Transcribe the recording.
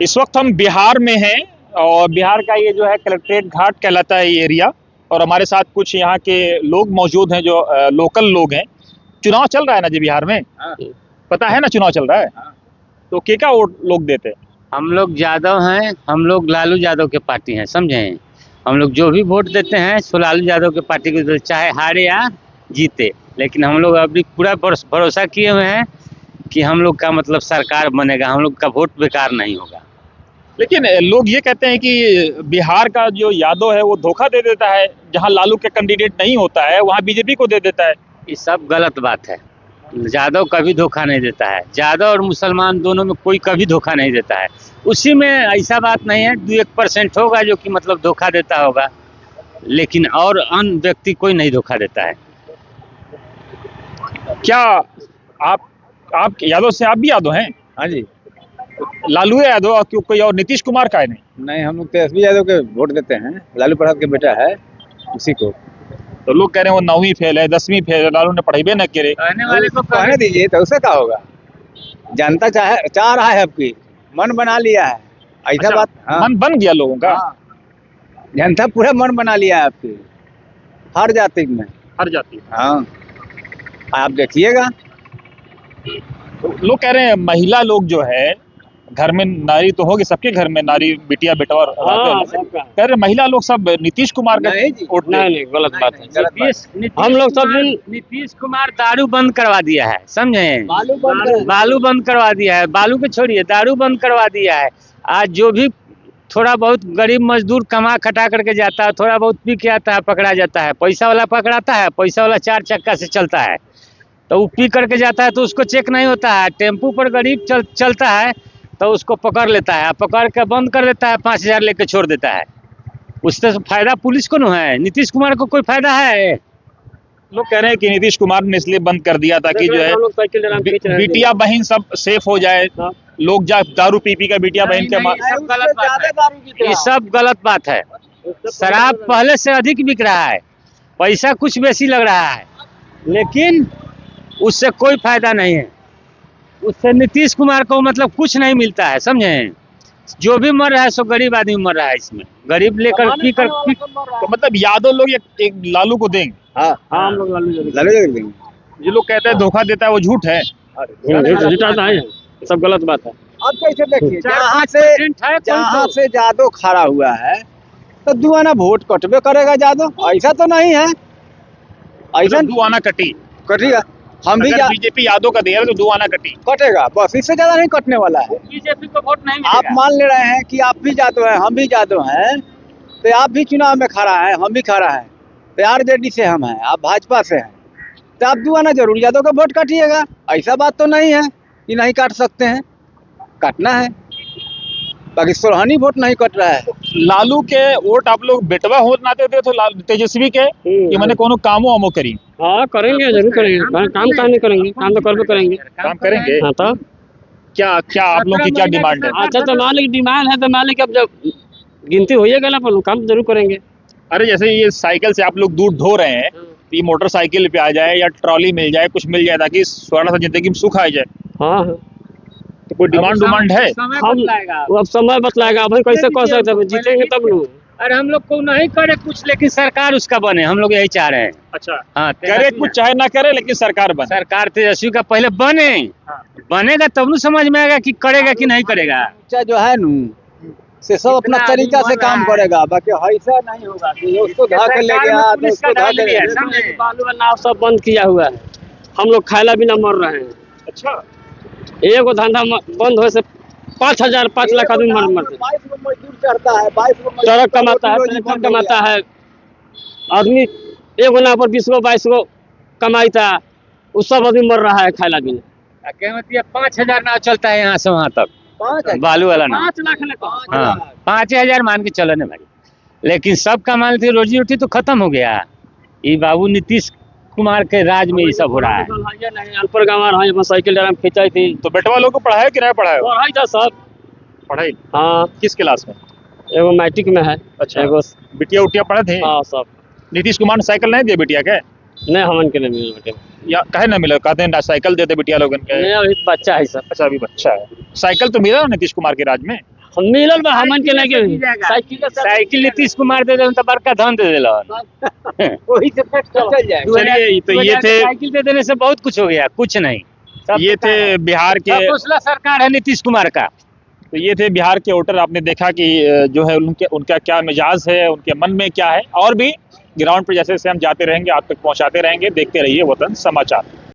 इस वक्त हम बिहार में हैं और बिहार का ये जो है कलेक्ट्रेट घाट कहलाता है ये एरिया। और हमारे साथ कुछ यहाँ के लोग मौजूद हैं जो लोकल लोग हैं। चुनाव चल रहा है ना जी बिहार में। पता है ना चुनाव चल रहा है। तो क्या वोट लोग देते हैं? हम लोग यादव हैं, हम लोग लालू यादव के पार्टी हैं, समझे। हम लोग जो भी वोट देते हैं सो लालू यादव के पार्टी को, चाहे हारे या जीते। लेकिन हम लोग अभी पूरा भरोसा किए हुए हैं कि हम लोग का मतलब सरकार बनेगा, हम लोग का वोट बेकार नहीं होगा। लेकिन लोग ये कहते हैं कि बिहार का जो यादव है वो धोखा दे देता है, जहां लालू के कैंडिडेट नहीं होता है वहां बीजेपी को दे देता है। ये सब गलत बात है। यादव कभी धोखा नहीं देता है। यादव और मुसलमान दोनों में कोई कभी धोखा नहीं देता है। उसी में ऐसा बात नहीं है, 2-1% होगा जो कि मतलब धोखा देता होगा, लेकिन और अन्य व्यक्ति कोई नहीं धोखा देता है। क्या आप यादव से आप भी यादव हैं? हाँ जी। लालू यादव और कोई और नीतीश कुमार का है? नहीं, हम लोग तेजस्वी यादव के वोट देते हैं। लालू प्रसाद के बेटा है, उसी को। तो लोग कह रहे हैं वो 9वीं फेल है, 10वीं फेल है, लालू ने पढ़ाई न करे। कहने वाले को कहने दीजिए, तो उससे क्या होगा। जनता चाह रहा है, आपकी मन बना लिया है। ऐसा अच्छा, बात। हाँ। मन बन गया लोगों का। हाँ। जनता पूरा मन बना लिया है आपकी, हर जाति में। हर जाति। हाँ, आप देखिएगा। तो लोग कह रहे हैं महिला लोग जो है घर में, नारी तो होगी सबके घर में, नारी बिटिया बेटा और कह रहे महिला लोग सब नीतीश कुमार का वोट। नहीं, गलत बात है। हम लोग सब नीतीश कुमार दारू बंद करवा दिया है, समझे। बालू बंद करवा दिया है। बालू को छोड़िए, दारू बंद करवा दिया है। आज जो भी थोड़ा बहुत गरीब मजदूर कमा खटा करके जाता है, थोड़ा बहुत पी के आता है, पकड़ा जाता है। पैसा वाला पकड़ाता है, पैसा वाला 4 चक्का से चलता है, तो वो पी करके जाता है तो उसको चेक नहीं होता है। टेम्पू पर गरीब चलता है तो उसको पकड़ लेता है, पकड़ के बंद कर देता है, 5000 लेके छोड़ देता है। उससे फायदा पुलिस को नहीं है, नीतीश कुमार को कोई फायदा है? लोग कह रहे हैं कि नीतीश कुमार ने इसलिए बंद कर दिया ताकि जो है बिटिया बहन सब सेफ हो जाए। लोग दारू पी का बिटिया बहन के ये सब गलत बात है। शराब पहले से अधिक बिक रहा है, पैसा कुछ बेसी लग रहा है, लेकिन उससे कोई फायदा नहीं है। उससे नीतीश कुमार को मतलब कुछ नहीं मिलता है, समझे। जो भी मर रहा है सो गरीब आदमी मर रहा है। इसमें गरीब लेकर पी कर तो मतलब यादव लोग एक लालू को देंगे। हाँ, हम लोग लालू देंगे। जो लोग कहते हैं धोखा देता है वो झूठ है। सब गलत बात है। अब कैसे देखिए, जहाँ से यादव खड़ा हुआ है तो दुआना वोट कटबे करेगा यादव। ऐसा तो नहीं है, ऐसा दुआना कटेगा। हम भी बीजेपी यादव का दे रहे तो दुआना कटेगा, बस इससे ज्यादा नहीं कटने वाला है। बीजेपी को वोट नहीं आप मान ले रहे हैं कि आप भी यादव हैं, हम भी यादव हैं, तो आप भी चुनाव में खड़ा है, हम भी खड़ा है। तो आरजेडी से हम हैं, आप भाजपा से हैं, तो आप दुआना जरूर यादव का वोट काटिएगा। ऐसा बात तो नहीं है कि नहीं काट सकते हैं, काटना है। बाकी सोलहनी वोट नहीं कट रहा है। लालू के वोट आप लोग बेटवा हो नाते थे तो तेजस्वी के कि मैंने कोनो कामो वामो करी। हाँ, करेंगे, जरूर करेंगे। काम नहीं करेंगे, काम तो करबे करेंगे। काम करेंगे। हाँ, तो क्या आप लोगों की क्या डिमांड है? अच्छा, तो मालिक डिमांड है तो मालिक अब जब गिनती होइएगा ना, पर काम जरूर करेंगे। अरे जैसे ये साइकिल से आप लोग दूध ढो रहे हैं, तो ये मोटरसाइकिल पे आ जाए या ट्रॉली मिल जाए, कुछ मिल जाए ताकि थोड़ा सा जिंदगी में सुख आ जाए। हाँ, तो कोई डिमांड है? वो अब समय बतलाएगा। अब कैसे कह सकते हैं, जीतेंगे तब लोग। अरे हम लोग को नहीं करे कुछ, लेकिन सरकार उसका बने, हम लोग यही चाह रहे हैं। अच्छा, हाँ, करे कुछ चाहे ना करे, लेकिन सरकार बने। सरकार तेजस्वी का पहले बने। हाँ। बनेगा तब न समझ में आएगा कि करेगा कि नहीं करेगा। जो है नू से सब अपना तरीका से काम करेगा, बाकी ऐसा नहीं होगा कि उसको धक ले गया तो उसको धक ले गया। बालू वाला नाव सब बंद किया हुआ है, हम लोग खायला बिना मर रहे हैं। अच्छा, एगो धंधा बंद हो से 5 लाख आदमी मरते। 22 गो मजदूर चढ़ता है, 22 गो सड़क कमाता है, टेलीफोन कमाता है आदमी। एगो नाव पर 20 गो 22 गो कमाईता, उस सब आदमी मर रहा है खायला बिना। क्या 5000 नाव चलता है यहाँ से वहाँ तक, बालू वाला नाव। 5 लाख। हाँ, 5000 मान के चलो ना भाई। लेकिन सबका मान लीजिए रोजी रोटी तो खत्म हो गया। ये बाबू नीतीश कुमार के राज में ये सब हो रहा है। अनपढ़ गाँव साइकिल ड्राम खिंचाई थी। तो बेटवा लोग को पढ़ाया कि नहीं पढ़ाया? पढ़ाई था सब। पढ़ाई? हाँ। किस क्लास में? एगो मैट्रिक में है। अच्छा, एगो बिटिया उटिया पढ़े थे? हाँ, सब। नीतीश कुमार ने साइकिल नहीं दिया बिटिया के? नहीं, हमन के नहीं मिला बेटे। या कहे ना मिला, कहते हैं साइकिल देते बिटिया लोगन के। नहीं, अभी बच्चा है सब। अच्छा, अभी बच्चा है। साइकिल तो मिला नीतीश कुमार के राज में? हम मिलल बा हमन के नहीं साइकिल साइकिल नीतीश कुमार दे देन तो बड़का धन दे देला वही से पेट चल जाए। चलिए, तो ये थे साइकिल दे देने से बहुत कुछ हो गया, कुछ नहीं। सब ये थे बिहार के सब हौसला सरकार है नीतीश कुमार का। तो ये थे बिहार के वोटर। आपने देखा कि जो है उनका क्या मिजाज है, उनके मन में क्या है। और भी ग्राउंड पर जैसे हम जाते रहेंगे, आप तक पहुंचाते रहेंगे। देखते रहिए वतन समाचार।